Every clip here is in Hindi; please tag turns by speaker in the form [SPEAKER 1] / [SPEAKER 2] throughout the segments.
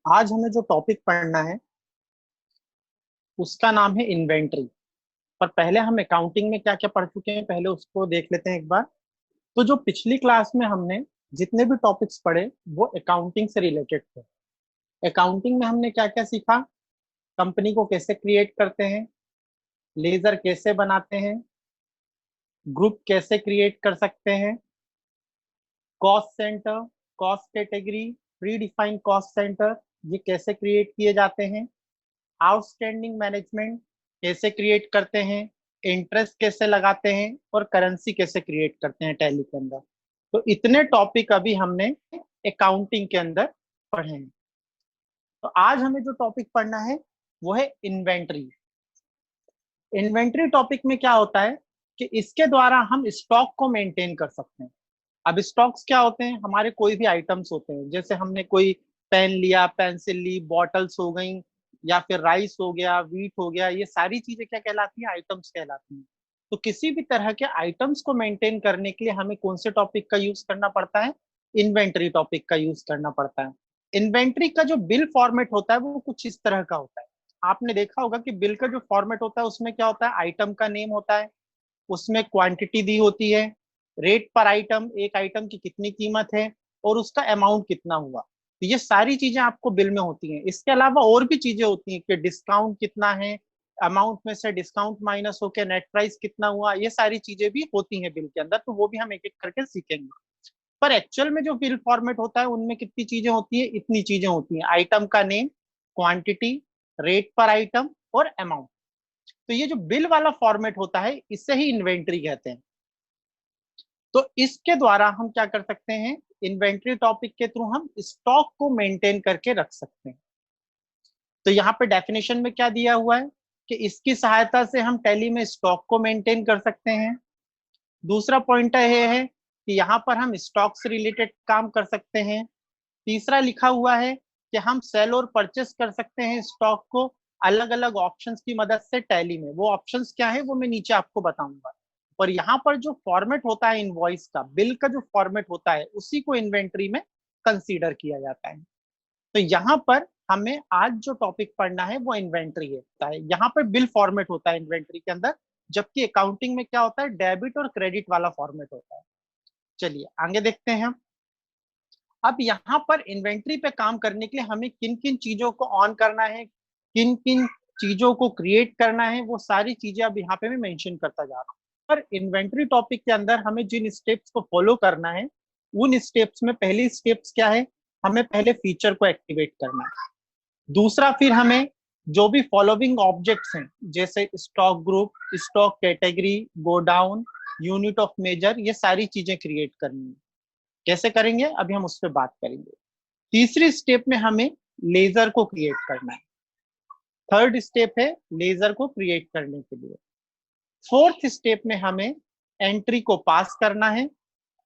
[SPEAKER 1] आज हमें जो टॉपिक पढ़ना है उसका नाम है इन्वेंट्री। पर पहले हम अकाउंटिंग में क्या क्या पढ़ चुके हैं पहले उसको देख लेते हैं एक बार। तो जो पिछली क्लास में हमने जितने भी टॉपिक्स पढ़े वो अकाउंटिंग से रिलेटेड थे। अकाउंटिंग में हमने क्या क्या सीखा, कंपनी को कैसे क्रिएट करते हैं, लेजर कैसे बनाते हैं, ग्रुप कैसे क्रिएट कर सकते हैं, cost centre, cost category, pre defined cost centre ये कैसे क्रिएट किए जाते हैं, आउटस्टैंडिंग मैनेजमेंट कैसे क्रिएट करते हैं, इंटरेस्ट कैसे लगाते हैं और करेंसी कैसे क्रिएट करते हैं टैली के अंदर। तो इतने टॉपिक अभी हमने अकाउंटिंग के अंदर पढ़े हैं। तो आज हमें जो टॉपिक पढ़ना है वो है इन्वेंट्री। इन्वेंट्री टॉपिक में क्या होता है कि इसके द्वारा हम स्टॉक को मेंटेन कर सकते हैं। अब स्टॉक्स क्या होते हैं, हमारे कोई भी आइटम्स होते हैं, जैसे हमने कोई पेन लिया, पेंसिल ली, बॉटल्स हो गई, या फिर राइस हो गया, वीट हो गया, ये सारी चीजें क्या कहलाती हैं, आइटम्स कहलाती हैं। तो किसी भी तरह के आइटम्स को मेंटेन करने के लिए हमें कौन से टॉपिक का यूज करना पड़ता है, इन्वेंट्री टॉपिक का यूज करना पड़ता है। इन्वेंट्री का जो बिल फॉर्मेट होता है वो कुछ इस तरह का होता है। आपने देखा होगा कि बिल का जो फॉर्मेट होता है उसमें क्या होता है, आइटम का नेम होता है, उसमें क्वांटिटी दी होती है, रेट पर आइटम, एक आइटम की कितनी कीमत है और उसका अमाउंट कितना हुआ। तो ये सारी चीजें आपको बिल में होती हैं। इसके अलावा और भी चीजें होती हैं कि डिस्काउंट कितना है, अमाउंट में से डिस्काउंट माइनस होकर नेट प्राइस कितना हुआ, ये सारी चीजें भी होती हैं बिल के अंदर। तो वो भी हम एक एक करके सीखेंगे। पर एक्चुअल में जो बिल फॉर्मेट होता है उनमें कितनी चीजें होती है, इतनी चीजें होती हैं, आइटम का नेम, क्वांटिटी, रेट पर आइटम और अमाउंट। तो ये जो बिल वाला फॉर्मेट होता है इससे ही इन्वेंट्री कहते हैं। तो इसके द्वारा हम क्या कर सकते हैं, इन्वेंट्री टॉपिक के थ्रू हम स्टॉक को मेंटेन करके रख सकते हैं। तो यहाँ पे डेफिनेशन में क्या दिया हुआ है कि इसकी सहायता से हम टैली में स्टॉक को मेंटेन कर सकते हैं। दूसरा पॉइंट ये है कि यहाँ पर हम स्टॉक से रिलेटेड काम कर सकते हैं। तीसरा लिखा हुआ है कि हम सेल और परचेस कर सकते हैं स्टॉक को अलग अलग ऑप्शंस की मदद से टैली में। वो ऑप्शंस क्या है वो मैं नीचे आपको बताऊंगा। और यहाँ पर जो फॉर्मेट होता है इनवॉइस का, बिल का जो फॉर्मेट होता है उसी को इन्वेंट्री में कंसीडर किया जाता है। तो यहाँ पर हमें आज जो टॉपिक पढ़ना है वो इन्वेंट्री है। यहाँ पर बिल फॉर्मेट होता है इन्वेंट्री के अंदर, जबकि अकाउंटिंग में क्या होता है, डेबिट और क्रेडिट वाला फॉर्मेट होता है। चलिए आगे देखते हैं हम। अब यहाँ पर इन्वेंट्री पे काम करने के लिए हमें किन किन चीजों को ऑन करना है, किन किन चीजों को क्रिएट करना है, वो सारी चीजें अब यहाँ पे मैं मेंशन करता जा रहा हूँ। पर इन्वेंट्री टॉपिक के अंदर हमें जिन स्टेप्स को फॉलो करना है उन स्टेप्स में पहली स्टेप्स क्या है, हमें पहले फीचर को एक्टिवेट करना है। दूसरा, फिर हमें जो भी फॉलोइंग ऑब्जेक्ट्स हैं जैसे stock group, stock category, godown, unit of measure, ये सारी चीजें क्रिएट करनी है। कैसे करेंगे अभी हम उस पर बात करेंगे। तीसरी स्टेप में हमें लेजर को क्रिएट करना है। थर्ड स्टेप है लेजर को क्रिएट करने के लिए। फोर्थ स्टेप में हमें एंट्री को पास करना है।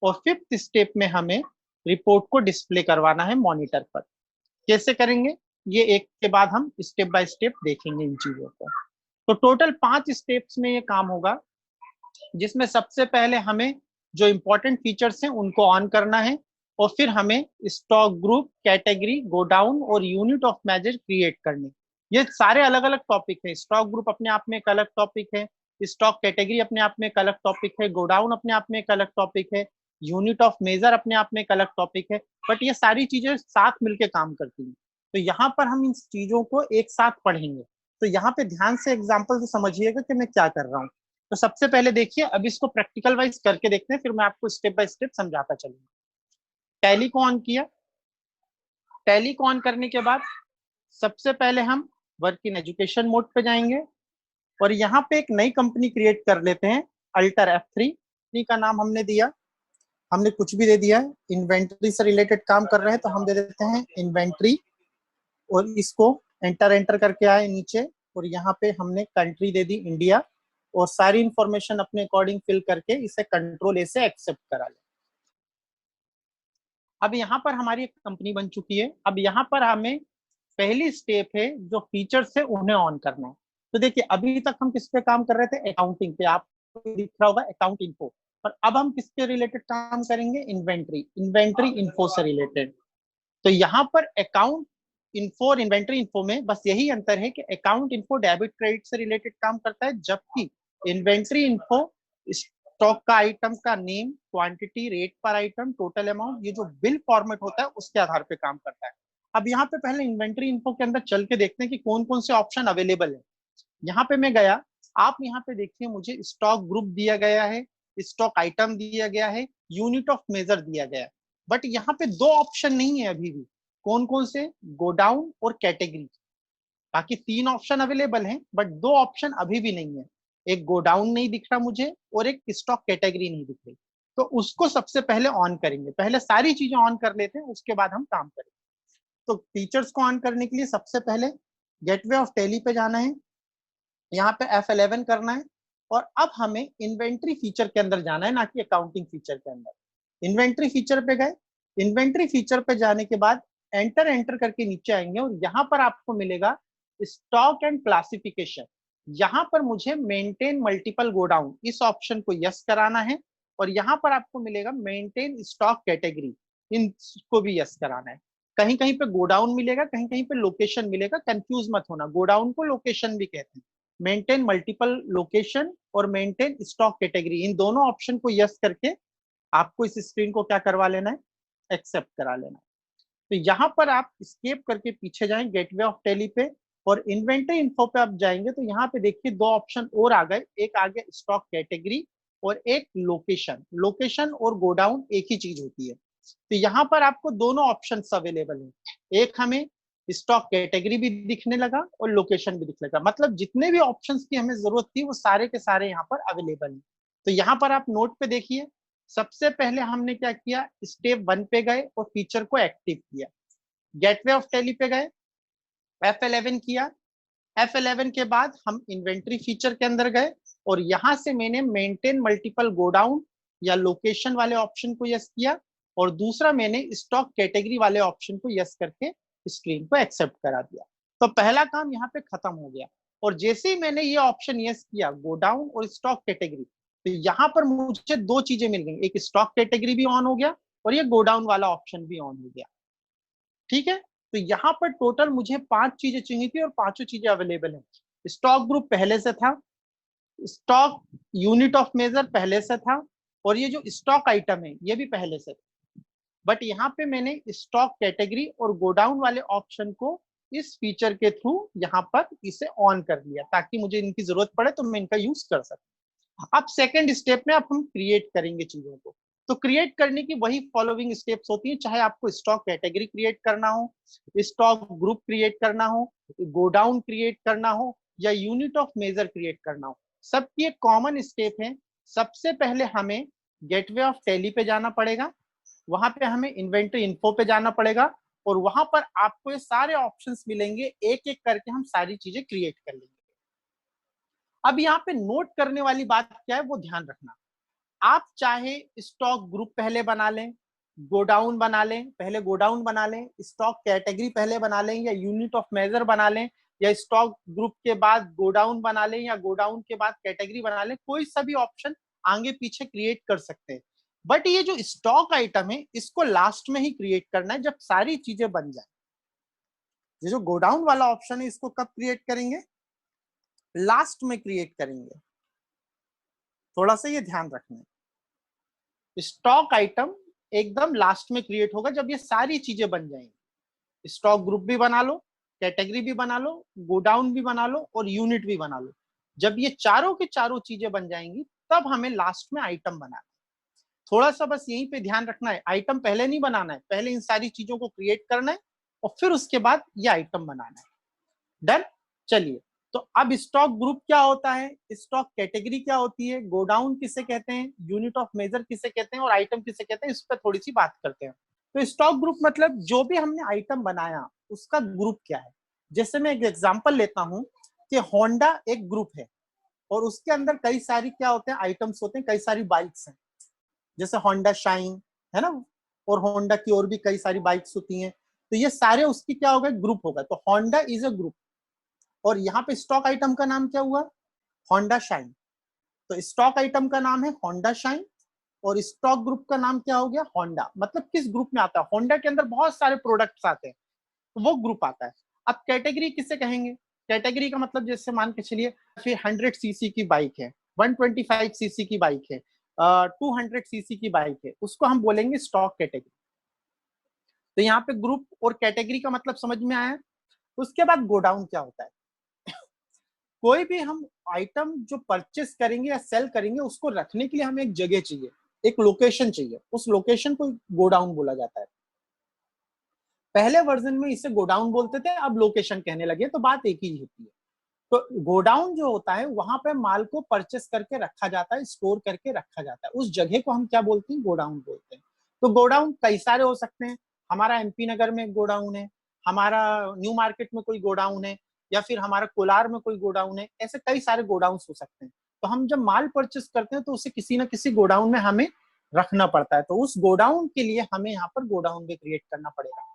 [SPEAKER 1] और फिफ्थ स्टेप में हमें रिपोर्ट को डिस्प्ले करवाना है मॉनिटर पर। कैसे करेंगे ये एक के बाद हम स्टेप बाय स्टेप देखेंगे इन चीजों को। तो टोटल 5 स्टेप्स में ये काम होगा, जिसमें सबसे पहले हमें जो इंपॉर्टेंट फीचर्स हैं उनको ऑन करना है। और फिर हमें स्टॉक ग्रुप, कैटेगरी, गोडाउन और यूनिट ऑफ मेजर क्रिएट करने। ये सारे अलग अलग टॉपिक है। स्टॉक ग्रुप अपने आप में एक अलग टॉपिक है, स्टॉक कैटेगरी अपने आप में एक अलग टॉपिक है, गोडाउन अपने आप में एक अलग टॉपिक है, यूनिट ऑफ मेजर अपने आप में एक अलग टॉपिक है। बट ये सारी चीजें साथ मिलकर काम करती हैं। तो यहाँ पर हम इन चीजों को एक साथ पढ़ेंगे। तो यहाँ पे ध्यान से एग्जाम्पल से समझिएगा कि मैं क्या कर रहा हूँ। तो सबसे पहले देखिए, अब इसको प्रैक्टिकल वाइज करके देखते हैं, फिर मैं आपको स्टेप बाय स्टेप समझाता चलूंगा। टैली को ऑन किया। टैली को ऑन करने के बाद सबसे पहले हम वर्क इन एजुकेशन मोड पे जाएंगे और यहाँ पे एक नई कंपनी क्रिएट कर लेते हैं, अल्टर F3। कंपनी का नाम हमने दिया, हमने कुछ भी दे दिया है, इन्वेंट्री से रिलेटेड काम कर रहे हैं तो हम दे देते हैं इन्वेंट्री। और इसको एंटर एंटर करके आए नीचे और यहाँ पे हमने कंट्री दे दी इंडिया और सारी इंफॉर्मेशन अपने अकॉर्डिंग फिल करके इसे कंट्रोल ए से एक्सेप्ट करा ले। अब यहाँ पर हमारी एक कंपनी बन चुकी है। अब यहाँ पर हमें पहली स्टेप है जो फीचर्स है उन्हें ऑन करना है। तो देखिए अभी तक हम किस पे काम कर रहे थे, अकाउंटिंग पे, आपको दिख रहा होगा अकाउंट इन्फो। पर अब हम किसके रिलेटेड काम करेंगे, इन्वेंट्री, इन्वेंट्री इन्फो से रिलेटेड। तो यहाँ पर अकाउंट इन्फो और इन्वेंट्री इन्फो में बस यही अंतर है कि अकाउंट इन्फो डेबिट क्रेडिट से रिलेटेड काम करता है, जबकि इन्वेंट्री इन्फो स्टॉक का आइटम का नेम, क्वांटिटी, रेट पर आइटम, टोटल अमाउंट, ये जो बिल फॉर्मेट होता है उसके आधार पे काम करता है। अब यहाँ पे पहले इन्वेंट्री इन्फो के अंदर चल के देखते हैं कि कौन कौन से ऑप्शन अवेलेबल है। यहाँ पे मैं गया, आप यहाँ पे देखिए मुझे स्टॉक ग्रुप दिया गया है, स्टॉक आइटम दिया गया है, यूनिट ऑफ मेजर दिया गया है, बट यहाँ पे दो ऑप्शन नहीं है अभी भी। कौन कौन से? गोडाउन और कैटेगरी। बाकी तीन ऑप्शन अवेलेबल हैं, बट दो ऑप्शन अभी भी नहीं है। एक गोडाउन नहीं दिख रहा मुझे और एक स्टॉक कैटेगरी नहीं दिख रही। तो उसको सबसे पहले ऑन करेंगे, पहले सारी चीजें ऑन कर लेते हैं, उसके बाद हम काम करेंगे। तो फीचर्स को ऑन करने के लिए सबसे पहले गेटवे ऑफ टैली पे जाना है, यहाँ पे F11 करना है, और अब हमें इन्वेंट्री फीचर के अंदर जाना है, ना कि अकाउंटिंग फीचर के अंदर। इन्वेंट्री फीचर पे गए, इन्वेंट्री फीचर पे जाने के बाद एंटर करके नीचे आएंगे और यहाँ पर आपको मिलेगा स्टॉक एंड क्लासिफिकेशन। यहाँ पर मुझे मेंटेन मल्टीपल गोडाउन, इस ऑप्शन को यस कराना है, और यहाँ पर आपको मिलेगा मेंटेन स्टॉक कैटेगरी, इनको भी यस कराना है। कहीं कहीं पे गोडाउन मिलेगा, कहीं कहीं पे लोकेशन मिलेगा, कंफ्यूज मत होना, गोडाउन को लोकेशन भी कहते हैं। मेंटेन मल्टीपल लोकेशन और मेंटेन स्टॉक कैटेगरी, इन दोनों ऑप्शन को यस करके आपको इस स्क्रीन को क्या करवा लेना है? एक्सेप्ट करा लेना है। तो यहाँ पर आप स्केप करके पीछे जाएं गेटवे ऑफ टैली पे, और इन्वेंट्री इन्फो पे आप जाएंगे तो यहाँ पे देखिए दो ऑप्शन और आ गए, एक आ गया स्टॉक कैटेगरी और एक लोकेशन। लोकेशन और गोडाउन एक ही चीज होती है। तो यहाँ पर आपको दोनों ऑप्शन अवेलेबल है, एक हमें स्टॉक कैटेगरी भी दिखने लगा और लोकेशन भी दिखने लगा, मतलब जितने भी ऑप्शंस की हमें जरूरत थी वो सारे के सारे यहाँ पर अवेलेबल है। तो यहाँ पर आप नोट पे देखिए, सबसे पहले हमने क्या किया, स्टेप 1 पे गए और फीचर को एक्टिव किया, गेटवे ऑफ टैली पे गए, F11 किया, F11 के बाद हम इन्वेंट्री फीचर के अंदर गए और यहां से मैंने मेंटेन मल्टीपल गोडाउन या लोकेशन वाले ऑप्शन को यस किया, और दूसरा मैंने स्टॉक कैटेगरी वाले ऑप्शन को यस करके स्क्रीन को एक्सेप्ट करा दिया। तो पहला काम यहाँ पे खत्म हो गया। और जैसे ही मैंने ये ऑप्शन यस किया, गोडाउन और स्टॉक कैटेगरी, तो यहाँ पर मुझे दो चीजें मिल गई, एक स्टॉक कैटेगरी भी ऑन हो गया और ये गोडाउन वाला ऑप्शन भी ऑन हो गया। ठीक है, तो यहाँ पर टोटल मुझे 5 चीजें चाहिए थी और पांचों चीजें अवेलेबल है। स्टॉक ग्रुप पहले से था, स्टॉक यूनिट ऑफ मेजर पहले से था, और ये जो स्टॉक आइटम है ये भी पहले से था। बट यहाँ पे मैंने स्टॉक कैटेगरी और गोडाउन वाले ऑप्शन को इस फीचर के थ्रू यहाँ पर इसे ऑन कर लिया, ताकि मुझे इनकी जरूरत पड़े तो मैं इनका यूज कर सकूं। अब सेकेंड स्टेप में अब हम क्रिएट करेंगे चीजों को। तो क्रिएट करने की वही फॉलोइंग स्टेप्स होती है, चाहे आपको स्टॉक कैटेगरी क्रिएट करना हो, स्टॉक ग्रुप क्रिएट करना हो, गोडाउन क्रिएट करना हो, या यूनिट ऑफ मेजर क्रिएट करना हो, सबकी एक कॉमन स्टेप है। सबसे पहले हमें गेटवे ऑफ टैली पे जाना पड़ेगा, वहां पे हमें इन्वेंट्री इन्फो पे जाना पड़ेगा, और वहां पर आपको ये सारे ऑप्शंस मिलेंगे, एक एक करके हम सारी चीजें क्रिएट कर लेंगे। अब यहाँ पे नोट करने वाली बात क्या है वो ध्यान रखना, आप चाहे स्टॉक ग्रुप पहले बना लें, गोडाउन बना लें, पहले गोडाउन बना लें, स्टॉक कैटेगरी पहले बना लें, या यूनिट ऑफ मेजर बना लें, या स्टॉक ग्रुप के बाद गोडाउन बना लें, या गोडाउन के बाद कैटेगरी बना लें, कोई सभी ऑप्शन आगे पीछे क्रिएट कर सकते हैं। बट ये जो स्टॉक आइटम है इसको लास्ट में ही क्रिएट करना है, जब सारी चीजें बन जाए। ये जो गोडाउन वाला ऑप्शन है इसको कब क्रिएट करेंगे? लास्ट में क्रिएट करेंगे। थोड़ा सा ये ध्यान रखना है, स्टॉक आइटम एकदम लास्ट में क्रिएट होगा जब ये सारी चीजें बन जाएंगी। स्टॉक ग्रुप भी बना लो, कैटेगरी भी बना लो, गोडाउन भी बना लो और यूनिट भी बना लो। जब ये चारों के चारों चीजें बन जाएंगी तब हमें लास्ट में आइटम बनाना है। थोड़ा सा बस यहीं पे ध्यान रखना है, आइटम पहले नहीं बनाना है, पहले इन सारी चीजों को क्रिएट करना है और फिर उसके बाद ये आइटम बनाना है। डन। चलिए, तो अब स्टॉक ग्रुप क्या होता है, स्टॉक कैटेगरी क्या होती है, गोडाउन किसे कहते हैं, यूनिट ऑफ मेजर किसे कहते हैं और आइटम किसे कहते हैं, इस पर थोड़ी सी बात करते हैं। तो स्टॉक ग्रुप मतलब जो भी हमने आइटम बनाया उसका ग्रुप क्या है। जैसे मैं एक एग्जांपल लेता हूं कि होंडा एक ग्रुप है और उसके अंदर कई सारी क्या होते हैं, आइटम्स होते हैं, कई सारी बाइक्स हैं, जैसे होंडा शाइन है ना, और होंडा की और भी कई सारी बाइक्स होती हैं। तो ये सारे उसकी क्या होगा, ग्रुप होगा। तो होंडा इज अ ग्रुप, और यहाँ पे स्टॉक आइटम का नाम क्या हुआ, होंडा शाइन। तो स्टॉक आइटम का नाम है होंडा शाइन और स्टॉक ग्रुप का नाम क्या हो गया, होंडा। मतलब किस ग्रुप में आता है, होंडा के अंदर बहुत सारे प्रोडक्ट्स आते हैं, तो वो ग्रुप आता है। अब कैटेगरी किसे कहेंगे? कैटेगरी का मतलब जैसे मान के चलिए फिर 100 सीसी की बाइक है, 125 सीसी की बाइक है, 200 सीसी की बाइक है, उसको हम बोलेंगे स्टॉक कैटेगरी। तो यहाँ पे ग्रुप और कैटेगरी का मतलब समझ में आया। उसके बाद गोडाउन क्या होता है? कोई भी हम आइटम जो परचेस करेंगे या सेल करेंगे, उसको रखने के लिए हमें एक जगह चाहिए, एक लोकेशन चाहिए, उस लोकेशन को गोडाउन बोला जाता है। पहले वर्जन में इसे गोडाउन बोलते थे, अब लोकेशन कहने लगे, तो बात एक ही होती है। तो गोडाउन जो होता है वहां पे माल को परचेस करके रखा जाता है, स्टोर करके रखा जाता है, उस जगह को हम क्या बोलते हैं? गोडाउन बोलते हैं। तो गोडाउन कई सारे हो सकते हैं। हमारा एमपी नगर में गोडाउन है, हमारा न्यू मार्केट में कोई गोडाउन है, या फिर हमारा कोलार में कोई गोडाउन है, ऐसे कई सारे गोडाउन हो सकते हैं। तो हम जब माल परचेस करते हैं तो उसे किसी ना किसी गोडाउन में हमें रखना पड़ता है, तो उस गोडाउन के लिए हमें यहाँ पर गोडाउन भी क्रिएट करना पड़ेगा।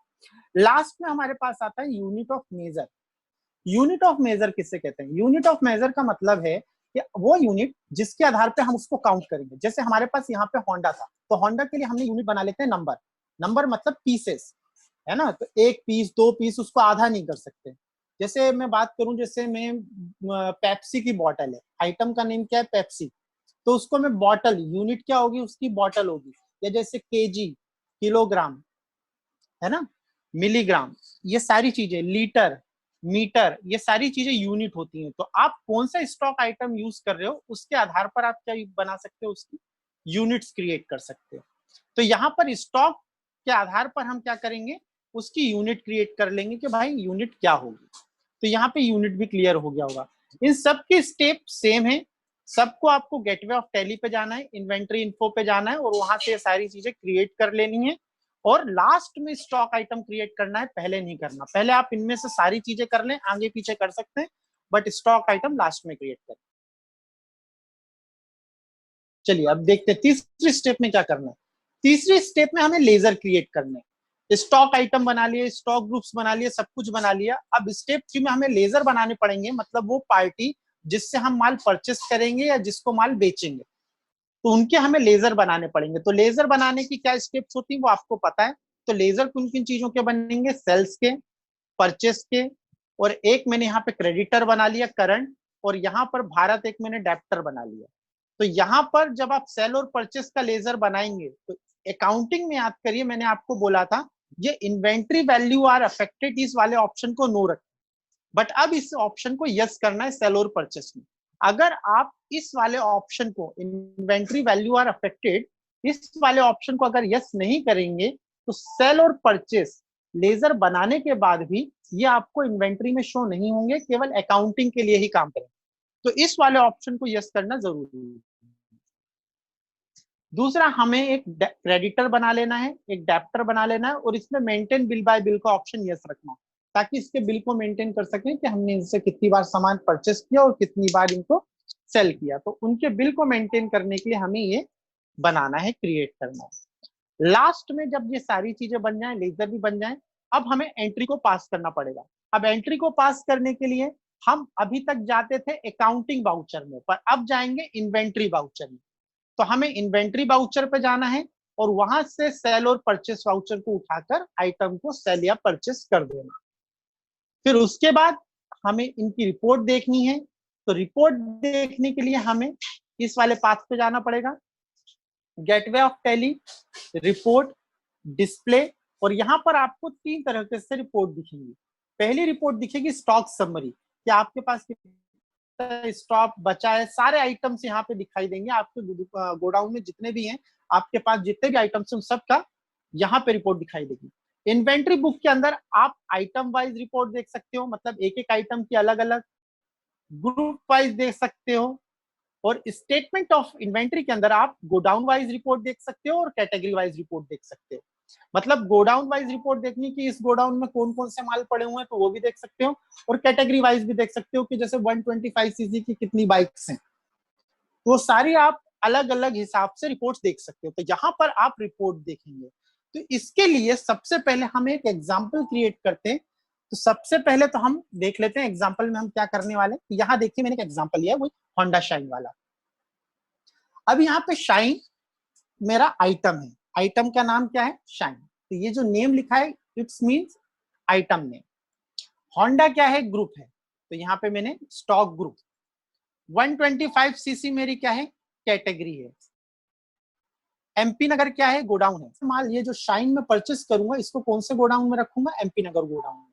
[SPEAKER 1] लास्ट में हमारे पास आता है unit of measure. Unit of measure किससे कहते हैं? यूनिट ऑफ मेजर का मतलब है कि वो यूनिट जिसके आधार पे हम उसको काउंट करेंगे। जैसे हमारे पास यहाँ पे होंडा था, तो होंडा के लिए हमने यूनिट बना लेते हैं नंबर। नंबर मतलब पीसेस, है ना? तो एक पीस, दो पीस, उसको आधा नहीं कर सकते। जैसे मैं बात करूं, जैसे मैं पेप्सी की बॉटल है, आइटम का नेम क्या है? पेप्सी। तो उसको मैं बॉटल, यूनिट क्या होगी उसकी? बॉटल होगी। या जैसे केजी, किलोग्राम, है ना, मिलीग्राम, ये सारी चीजें, लीटर, मीटर, ये सारी चीजें यूनिट होती हैं। तो आप कौन सा स्टॉक आइटम यूज कर रहे हो, उसके आधार पर आप क्या बना सकते हो? उसकी यूनिट्स क्रिएट कर सकते हो। तो यहाँ पर स्टॉक के आधार पर हम क्या करेंगे? उसकी यूनिट क्रिएट कर लेंगे कि भाई यूनिट क्या होगी। तो यहाँ पे यूनिट भी क्लियर हो गया होगा। इन सब के स्टेप सेम है। सबको आपको गेटवे ऑफ टैली पे जाना है, इन्वेंट्री इन्फो पे जाना है, और वहां से सारी चीजें क्रिएट कर लेनी है। और लास्ट में स्टॉक आइटम क्रिएट करना है, पहले नहीं करना। पहले आप इनमें से सारी चीजें कर लें, आगे पीछे कर सकते हैं, बट स्टॉक आइटम लास्ट में क्रिएट करें। चलिए अब देखते हैं तीसरी स्टेप में क्या करना है। तीसरी स्टेप में हमें लेजर क्रिएट करने हैं। स्टॉक आइटम बना लिए, स्टॉक ग्रुप्स बना लिए, सब कुछ बना लिया। अब स्टेप 3 में हमें लेजर बनाने पड़ेंगे, मतलब वो पार्टी जिससे हम माल परचेस करेंगे या जिसको माल बेचेंगे, तो उनके हमें लेजर बनाने पड़ेंगे। तो लेजर बनाने की क्या स्टेप्स होती है वो आपको पता है। तो लेजर किन किन चीजों के बनेंगे? सेल्स के, परचेस के, और एक मैंने यहाँ पे क्रेडिटर बना लिया, करंट, और यहाँ पर भारत एक मैंने डेप्टर बना लिया। तो यहाँ पर जब आप सेल और परचेस का लेजर बनाएंगे तो अकाउंटिंग में याद करिए, मैंने आपको बोला था ये इन्वेंट्री वैल्यू आर अफेक्टेड, इस वाले ऑप्शन को नो रखें। बट अब इस ऑप्शन को यस करना है सेल और परचेस में। अगर आप इस वाले ऑप्शन को, इन्वेंट्री वैल्यू आर अफेक्टेड, इस वाले ऑप्शन को अगर यस नहीं करेंगे तो सेल और परचेस लेजर बनाने के बाद भी ये आपको इन्वेंट्री में शो नहीं होंगे, केवल अकाउंटिंग के लिए ही काम करेंगे। तो इस वाले ऑप्शन को यस करना जरूरी है। दूसरा, हमें एक क्रेडिटर बना लेना है, एक डेप्टर बना लेना है, और इसमें मेंटेन बिल बाय बिल का ऑप्शन यस रखना है, ताकि इसके बिल को मेंटेन कर सकें कि हमने इनसे कितनी बार सामान परचेस किया और कितनी बार इनको सेल किया। तो उनके बिल को मेंटेन करने के लिए हमें ये बनाना है, क्रिएट करना है। लास्ट में जब ये सारी चीजें बन जाए, लेजर भी बन जाए, अब हमें एंट्री को पास करना पड़ेगा। अब एंट्री को पास करने के लिए हम अभी तक जाते थे अकाउंटिंग वाउचर में, पर अब जाएंगे इन्वेंट्री वाउचर में। तो हमें इन्वेंट्री वाउचर पे जाना है और वहां से सेल और परचेस वाउचर को उठाकर आइटम को सेल या परचेस कर देना। फिर उसके बाद हमें इनकी रिपोर्ट देखनी है। तो रिपोर्ट देखने के लिए हमें इस वाले पाथ पे जाना पड़ेगा, gateway of tally, report, display. और यहाँ पर आपको 3 तरह से रिपोर्ट दिखेंगी। पहली रिपोर्ट दिखेगी स्टॉक समरी, कि आपके पास स्टॉक बचा है, सारे आइटम्स यहाँ पे दिखाई देंगे। आपके गोडाउन में जितने भी हैं, आपके पास जितने भी आइटम्स हैं, सबका यहाँ पे रिपोर्ट दिखाई देगी। इन्वेंट्री बुक के अंदर आप आइटम वाइज रिपोर्ट देख सकते हो, मतलब एक एक आइटम की अलग अलग, ग्रुप वाइज देख सकते हो। और स्टेटमेंट ऑफ इन्वेंट्री के अंदर आप गोडाउन वाइज रिपोर्ट देख सकते हो और कैटेगरी वाइज रिपोर्ट देख सकते हो। मतलब गोडाउन वाइज रिपोर्ट देखनी कि इस गोडाउन में कौन कौन से माल पड़े हुए हैं, तो वो भी देख सकते हो। और कैटेगरी वाइज भी देख सकते हो कि जैसे 125 सीसी की कितनी बाइक्स हैं, तो वो सारी आप अलग अलग हिसाब से रिपोर्ट्स देख सकते हो। तो यहाँ पर आप रिपोर्ट देखेंगे। तो इसके लिए सबसे पहले हम एक एग्जाम्पल क्रिएट करते हैं। तो सबसे पहले तो हम देख लेते हैं एग्जाम्पल में हम क्या करने वाले हैं। यहाँ देखिए मैंने एक एग्जाम्पल लिया, वो होंडा शाइन वाला। अब यहाँ पे शाइन मेरा आइटम है, आइटम का नाम क्या है? शाइन। तो ये जो नेम लिखा है, it's means item name. Honda क्या है, ग्रुप है, तो यहाँ पे मैंने स्टॉक ग्रुप। 125 सीसी मेरी क्या है, कैटेगरी है। एमपी नगर क्या है, गोडाउन है। माल ये जो शाइन में परचेस करूंगा इसको कौन से गोडाउन में रखूंगा, एमपी नगर गोडाउन में।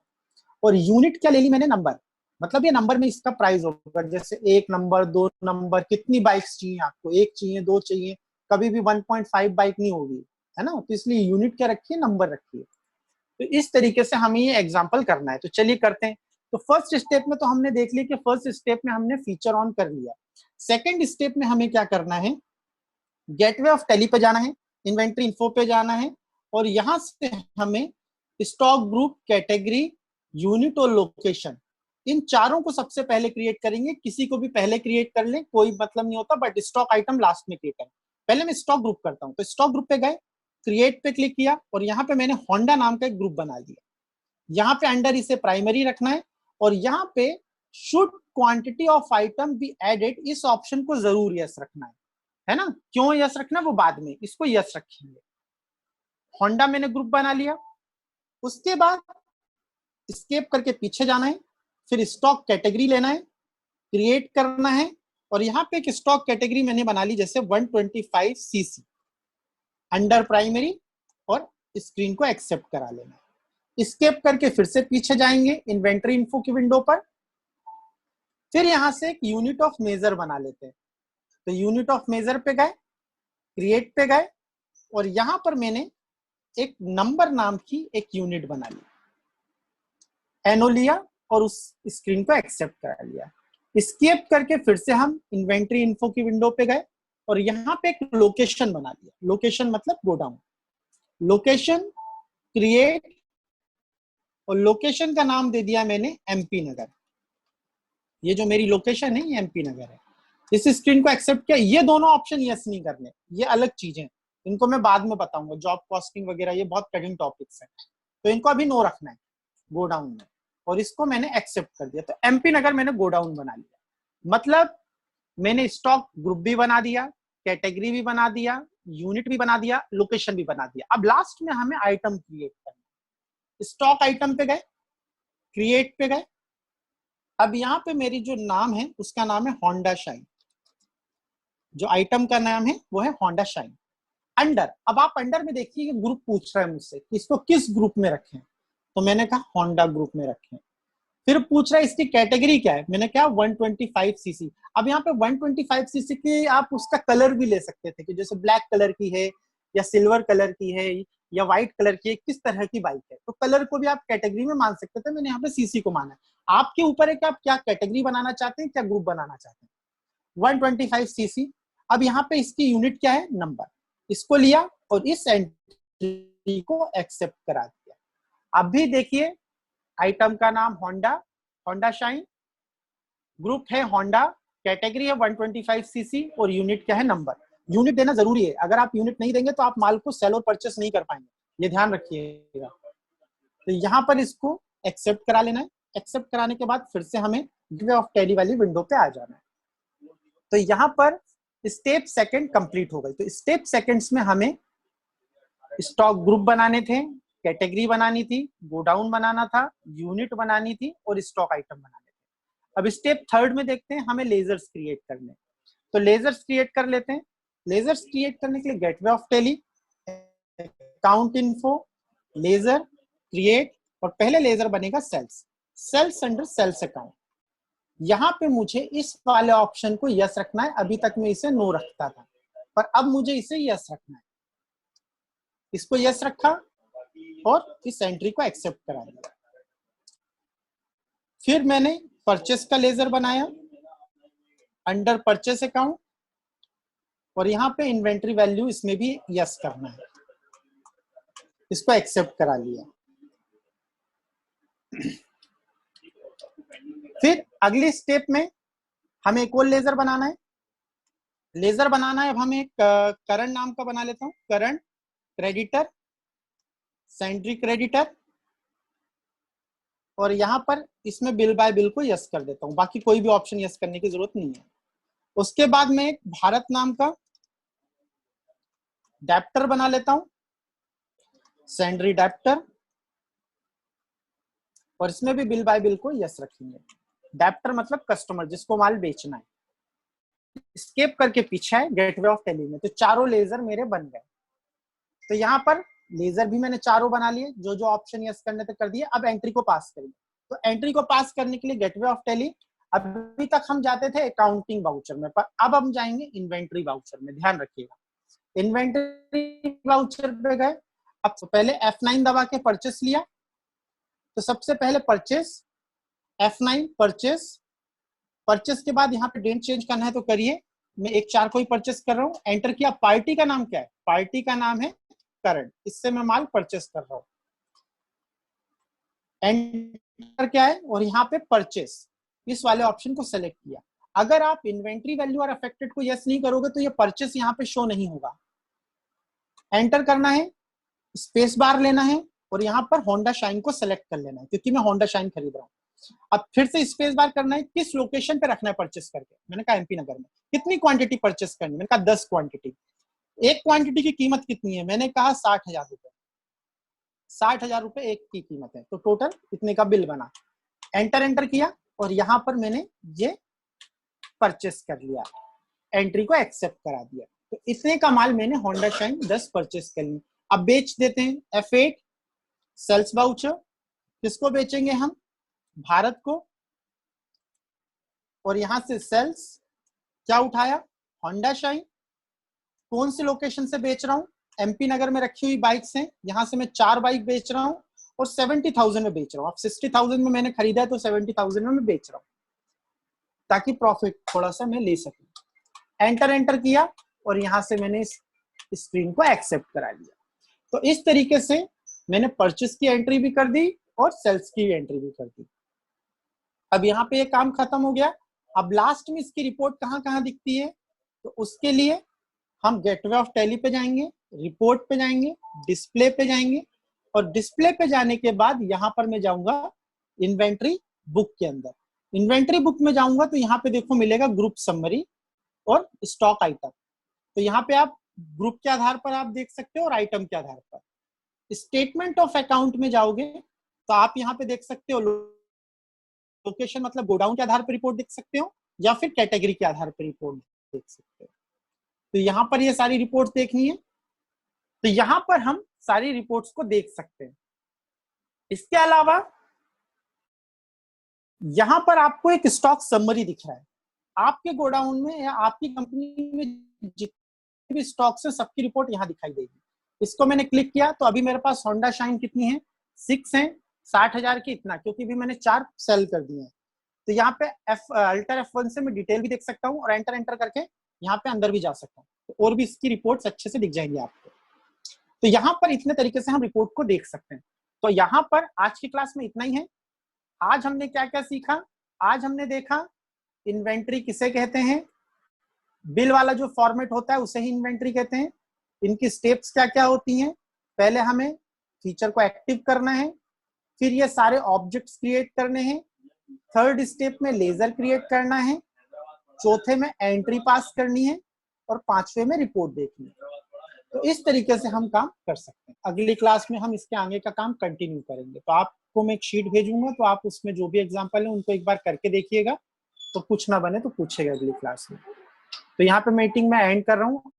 [SPEAKER 1] और यूनिट क्या ले ली मैंने, नंबर, मतलब ये नंबर में इसका प्राइस होगा, जैसे 1 नंबर 2 नंबर, कितनी बाइक्स चाहिए आपको, 1 चाहिए 2 चाहिए, कभी भी 1.5 बाइक नहीं होगी, है ना, तो इसलिए यूनिट क्या रखिए, नंबर रखिए। तो इस तरीके से हमें ये एग्जाम्पल करना है, तो चलिए करते हैं। तो फर्स्ट स्टेप में तो हमने देख लिया कि फर्स्ट स्टेप में हमने फीचर ऑन कर लिया। सेकेंड स्टेप में हमें क्या करना है, गेटवे ऑफ टेली पे जाना है, इन्वेंट्री इन्फो पे जाना है, और यहां से हमें स्टॉक ग्रुप, कैटेगरी, यूनिट और लोकेशन, इन चारों को सबसे पहले क्रिएट करेंगे। किसी को भी पहले क्रिएट कर लें, कोई मतलब नहीं होता, बट स्टॉक आइटम लास्ट में क्रिएट करें। पहले मैं स्टॉक ग्रुप करता हूं, तो स्टॉक ग्रुप पे गए, क्रिएट पे क्लिक किया, और यहाँ पे मैंने होंडा नाम का एक ग्रुप बना दिया। यहाँ पे अंडर इसे प्राइमरी रखना है, और यहाँ पे should quantity of item be added, इस ऑप्शन को जरूर यस रखना है ना। क्यों यस रखना, वो बाद में, इसको यस रखेंगे। होंडा मैंने ग्रुप बना लिया। उसके बाद स्केप करके पीछे जाना है, फिर स्टॉक कैटेगरी लेना है, क्रिएट करना है, और यहाँ पे एक स्टॉक कैटेगरी मैंने बना ली, जैसे 125 सीसी, अंडर प्राइमरी, और स्क्रीन को एक्सेप्ट करा लेना है। स्केप करके फिर से पीछे जाएंगे इन्वेंटरी इन्फो की विंडो पर, फिर यहां से एक यूनिट ऑफ मेजर बना लेते हैं। तो यूनिट ऑफ मेजर पे गए, क्रिएट पे गए, और यहां पर मैंने एक नंबर नाम की एक यूनिट बना ली, एनो लिया, और उस स्क्रीन को एक्सेप्ट करा लिया। स्केप करके फिर से हम इन्वेंटरी इन्फो की विंडो पे गए, और यहाँ पे एक लोकेशन बना लिया, लोकेशन मतलब गोडाउन, लोकेशन, क्रिएट, और लोकेशन का नाम दे दिया मैंने एमपी नगर। ये जो मेरी लोकेशन है ये एमपी नगर है। इस स्क्रीन को एक्सेप्ट किया। ये दोनों ऑप्शन यस नहीं करने, ये अलग चीजें, इनको मैं बाद में बताऊंगा, जॉब कॉस्टिंग वगैरह ये बहुत कठिन टॉपिक्स है, तो इनको अभी नो रखना है गोडाउन में, और इसको मैंने एक्सेप्ट कर दिया। तो एमपी नगर मैंने गोडाउन बना लिया, मतलब मैंने स्टॉक ग्रुप भी बना दिया, कैटेगरी भी बना दिया, यूनिट भी बना दिया, लोकेशन भी बना दिया। अब लास्ट में हमें आइटम क्रिएट करना है। स्टॉक आइटम पे गए, क्रिएट पे गए, अब यहाँ पे मेरी जो नाम है उसका नाम है होंडा शाइन, जो आइटम का नाम है वो है होंडा शाइन। अंडर, अब आप अंडर में देखिए ग्रुप पूछ रहा है मुझसे कि इसको किस ग्रुप में रखें, तो मैंने कहा होंडा ग्रुप में रखें। फिर पूछ रहा है इसकी कैटेगरी क्या है, मैंने कहा 125 सीसी। अब यहाँ पे 125 सीसी की आप उसका कलर भी ले सकते थे, कि जैसे ब्लैक कलर की है, या सिल्वर कलर की है, या व्हाइट कलर की है, किस तरह की बाइक है, तो कलर को भी आप कैटेगरी में मान सकते थे। मैंने यहाँ पे सीसी को माना है, आपके ऊपर है कि आप क्या कैटेगरी बनाना चाहते हैं, क्या ग्रुप बनाना चाहते हैं। 125 सीसी। अब यहाँ पे इसकी यूनिट क्या है, नंबर, इसको लिया और इस एंट्री को एक्सेप्ट करा दिया। अब भी देखिए आइटम का नाम होंडा, होंडा शाइन, ग्रुप है होंडा, कैटेगरी है 125 सीसी, और यूनिट क्या है, नंबर। यूनिट देना जरूरी है, अगर आप यूनिट नहीं देंगे तो आप माल को सेल और परचेस नहीं कर पाएंगे, ये ध्यान रखिएगा। तो यहाँ पर इसको एक्सेप्ट करा लेना है। एक्सेप्ट कराने के बाद फिर से हमें गिव ऑफ टैली वाली विंडो पे आ जाना है। तो यहाँ पर स्टेप सेकंड कंप्लीट हो गई। तो स्टेप सेकंड्स में हमें स्टॉक ग्रुप बनाने थे, कैटेगरी बनानी थी, गोडाउन बनाना था, यूनिट बनानी थी, और स्टॉक आइटम बनाने थे। अब स्टेप थर्ड में देखते हैं, हमें लेजर्स क्रिएट करने। तो लेजर्स क्रिएट कर लेते हैं। लेजर्स क्रिएट करने के लिए gateway of Tally, account info, ledger, create, और पहले लेजर बनेगा sales, sales under sales account. यहाँ पे मुझे इस वाले ऑप्शन को यस रखना है, अभी तक मैं इसे नो रखता था, पर अब मुझे इसे यस रखना है। इसको यस रखा और इस एंट्री को एक्सेप्ट करा दिया। फिर मैंने परचेस का लेजर बनाया अंडर परचेस अकाउंट, और यहाँ पे इन्वेंट्री वैल्यू इसमें भी यस करना है, इसको एक्सेप्ट करा लिया। फिर अगली स्टेप में हमें एक और लेजर बनाना है। लेजर बनाना है, अब हमें करंट नाम का बना लेता हूँ, करंट क्रेडिटर, सेंट्री क्रेडिटर, और यहाँ पर इसमें बिल बाय बिल को यस कर देता हूँ, बाकी कोई भी ऑप्शन यस करने की जरूरत नहीं है। उसके बाद में एक भारत नाम का डेप्टर बना लेता हूँ, सेंड्री डेप्टर, और इसमें भी बिल बाय बिल को यस रखेंगे। डेप्टर मतलब कस्टमर जिसको माल बेचना है। स्केप करके पीछे है गेटवे ऑफ टेली में, तो चारों लेजर मेरे बन गए। तो यहाँ पर लेजर भी मैंने चारों बना लिए, जो जो ऑप्शन यस करने तक कर दिए। अब एंट्री को पास करेंगे। तो एंट्री को पास करने के लिए गेटवे ऑफ टेली, अभी तक हम जाते थे अकाउंटिंग वाउचर में, पर अब हम जाएंगे इन्वेंट्री वाउचर में। ध्यान रखिएगा, इन्वेंट्री वाउचर पे गए। अब पहले F9 दबा के परचेस लिया। तो सबसे पहले परचेस, F9 परचेस। परचेस के बाद यहाँ पे डेट चेंज करना है तो करिए। मैं 1/4 को ही परचेस कर रहा हूँ। एंटर किया। पार्टी का नाम क्या है? पार्टी का नाम है करंट, इससे मैं माल परचेस कर रहा हूँ। एंटर क्या है और यहाँ पे परचेस, इस वाले ऑप्शन को सेलेक्ट किया। अगर आप इन्वेंट्री वैल्यू और अफेक्टेड को यस नहीं करोगे तो ये परचेस यहाँ पे शो नहीं होगा। एंटर करना है, स्पेस बार लेना है और यहाँ पर होंडा शाइन को सेलेक्ट कर लेना है, क्योंकि मैं होंडा शाइन खरीद रहा हूँ। अब फिर से स्पेस बार करना है, किस लोकेशन पे रखना है परचेस करके। मैंने कहा एमपी नगर में। कितनी क्वांटिटी परचेस करनी? मैंने कहा 10 क्वांटिटी। एक क्वांटिटी की कीमत कितनी है? मैंने कहा 60,000 रुपए। 60,000 रुपए एक की कीमत है, तो टोटल इतने का बिल बना। एंटर किया और यहाँ पर मैंने ये परचेस कर लिया, एंट्री को एक्सेप्ट करा दिया। तो इतने का माल मैंने होंडा शाइन 10 परचेस कर लिया। अब बेच देते हैं। F8 सेल्स वाउचर, किसको बेचेंगे हम? भारत को। और यहां से सेल्स क्या उठाया? Honda shine. कौन सी लोकेशन से बेच रहा हूं? एमपी नगर में रखी हुई बाइक्स हैं, यहां से मैं 4 बाइक बेच रहा हूं और 70,000 में बेच रहा हूं। अब 60,000 में मैंने खरीदा है तो 70,000 में मैं बेच रहा हूं, ताकि प्रॉफिट थोड़ा सा मैं ले सकूं। एंटर किया और यहां से मैंने इस स्क्रीन को एक्सेप्ट करा लिया। तो इस तरीके से मैंने परचेस की एंट्री भी कर दी और सेल्स की एंट्री भी कर दी। अब यहाँ पे ये काम खत्म हो गया। अब लास्ट में इसकी रिपोर्ट कहाँ कहाँ दिखती है, तो उसके लिए हम गेटवे ऑफ टैली पे जाएंगे, रिपोर्ट पे जाएंगे, डिस्प्ले पे जाएंगे और डिस्प्ले पे जाने के बाद यहाँ पर मैं जाऊंगा इन्वेंट्री बुक के अंदर। इन्वेंट्री बुक में जाऊंगा तो यहाँ पे देखो मिलेगा ग्रुप समरी और स्टॉक आइटम। तो यहाँ पे आप ग्रुप के आधार पर आप देख सकते हो और आइटम के आधार पर। स्टेटमेंट ऑफ अकाउंट में जाओगे तो आप यहाँ पे देख सकते हो लोकेशन मतलब गोडाउन के आधार पर रिपोर्ट देख सकते हो या फिर कैटेगरी के आधार पर रिपोर्ट देख सकते हो। तो यहाँ पर ये सारी रिपोर्ट देखनी है, तो यहाँ पर हम सारी रिपोर्ट्स को देख सकते हैं। इसके अलावा यहाँ पर आपको एक स्टॉक समरी दिख रहा है। आपके गोडाउन में या आपकी कंपनी में जितने भी स्टॉक्स है सबकी रिपोर्ट यहाँ दिखाई देगी। इसको मैंने क्लिक किया तो अभी मेरे पास होंडा शाइन कितनी है? 6 है। 60,000 की इतना, क्योंकि भी मैंने 4 सेल कर दिए हैं। तो यहाँ पे अल्टर F1 से मैं डिटेल भी देख सकता हूँ और एंटर करके यहाँ पे अंदर भी जा सकता हूँ, तो और भी इसकी रिपोर्ट्स अच्छे से दिख जाएंगी आपको। तो यहाँ पर इतने तरीके से हम रिपोर्ट को देख सकते हैं। तो यहाँ पर आज की क्लास में इतना ही है। आज हमने क्या क्या सीखा? आज हमने देखा इन्वेंट्री किसे कहते हैं, बिल वाला जो फॉर्मेट होता है उसे ही इन्वेंट्री कहते हैं। इनकी स्टेप्स क्या क्या होती हैं? पहले हमें फीचर को एक्टिव करना है, फिर ये सारे ऑब्जेक्ट्स क्रिएट करने हैं, थर्ड स्टेप में लेजर क्रिएट करना है, चौथे में एंट्री पास करनी है और पांचवे में रिपोर्ट देखनी है। तो इस तरीके से हम काम कर सकते हैं। अगली क्लास में हम इसके आगे का काम कंटिन्यू करेंगे। तो आपको मैं एक शीट भेजूंगा, तो आप उसमें जो भी एग्जांपल है उनको एक बार करके देखिएगा, तो कुछ ना बने तो पूछेगा अगली क्लास में। तो यहाँ पे मीटिंग में एंड कर रहा हूँ।